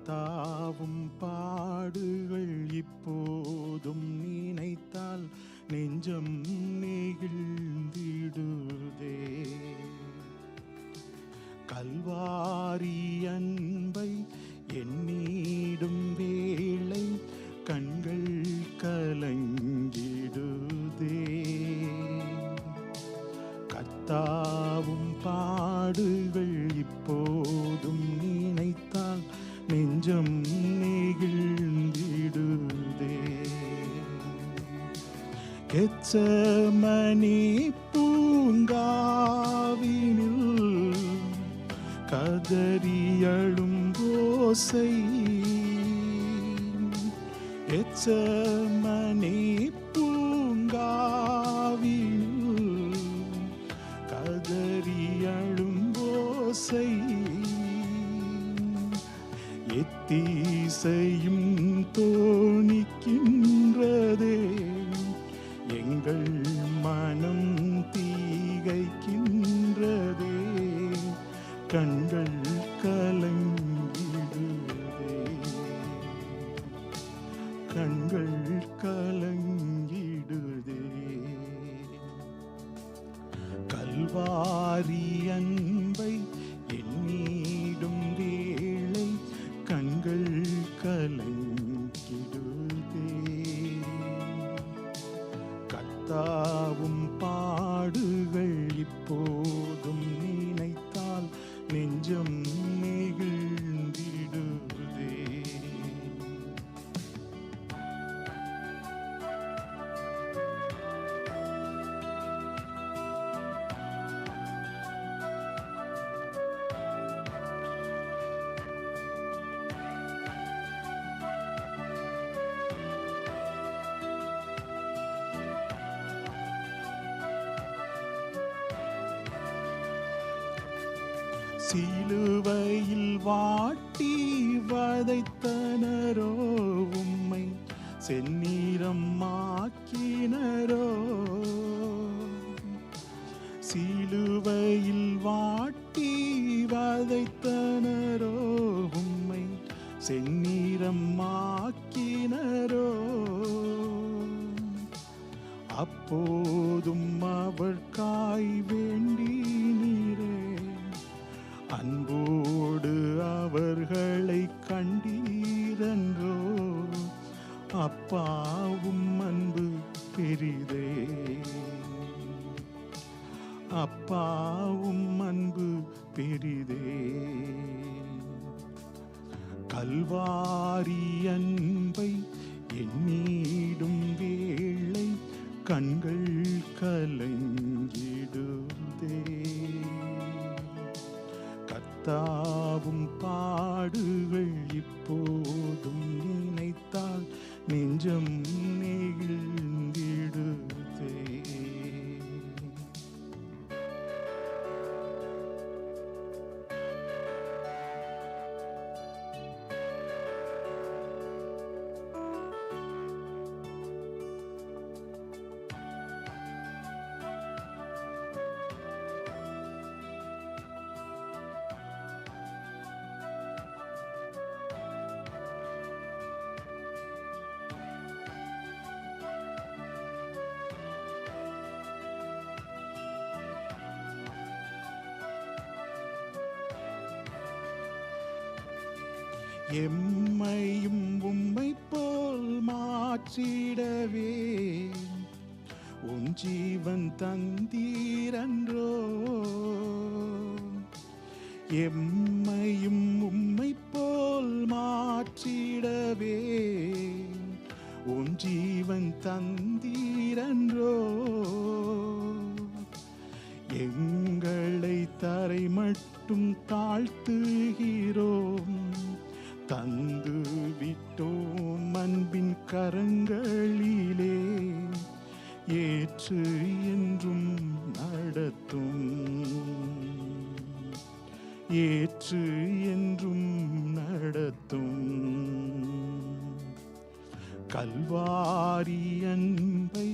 கர்த்தாவும் பாடுகள் இப்போதும் நினைத்தால் நெஞ்சம் நெகிழ்ந்திடுதே. கல்வாரி அன்பை எண்ணிடும் வேளை கண்கள் கலங்கிடுதே. கர்த்தாவும் பாடுகள் இப்போதும் நினைத்தால் நெஞ்சம் நெகிழ்ந்திடுதே. கெத்செமனே பூங்காவினில் கதறியழும் ஓசை, கெத்செமனே பூங்காவினில் கதறியழும் ஓசை, எத்தீசையும் தோணிக்கின்றதே. எங்கள் மனம் தீகைக்கின்றதே, கண்கள் கலங்கிடுதே, கண்கள் கலங்கிடுதே. கல்வாரி அன்பை எண்ணிடும் வேளை கண்கள் கலங்கிடுதே. கர்த்தாவும் பாடுகள் இப்போதும் நினைத்தால் நெஞ்சம் நெகிழ்ந்திடுதே. சிலுவையில் வாட்டி வதைத்தனரோ, உம்மை செந்நிறம் ஆக்கினரோ. சிலுவையில் வாட்டி வதைத்தனரோ, உம்மை செந்நிறம் ஆக்கினரோ. அப்போதும் அவர்காய் வேண்டினீரே, அன்போடு அவர்களை கண்டீரன்றோ. அப்பாவும் அன்பு பெரிதே, அப்பாவும் அன்பு பெரிதே. கல்வாரி அன்பை எண்ணிடும் வேளை கண்கள் கலங்கிடுதே. கர்த்தாவும் பாடுகள் இப்போதும் நினைத்தால் நெஞ்சம் நெகிழ்ந்திடுதே. எம்மையும் உம்மை போல் மாற்றிடவே உன் ஜீவன் தந்தீரன்றோ. எம்மையும் உம்மை போல் மாற்றிடவே உன் ஜீவன் தந்தீரன்றோ. எங்களை தரை மட்டும் தாழ்த்துகிறோம், தந்து விட்டோம் அன்பின் கரங்களிலே. ஏற்று என்றும் நடத்தும், ஏற்று என்றும் நடத்தும். கல்வாரி அன்பை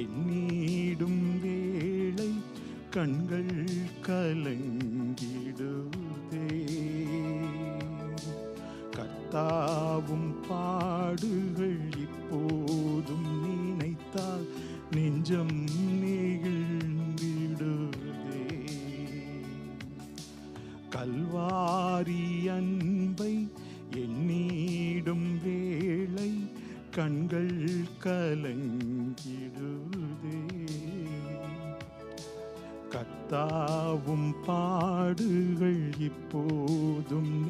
எண்ணிடும் வேளை கண்கள் கலங்கிடுதே. கர்த்தாவும் பாடுகள் இப்போதும் நினைத்தால் நெஞ்சம் நெகிழ்ந்திடுதே. கல்வாரி அன்பை எண்ணிடும் வேளை கண்கள் கலங்கிடுதே. கர்த்தாவும் பாடுகள் இப்போதும்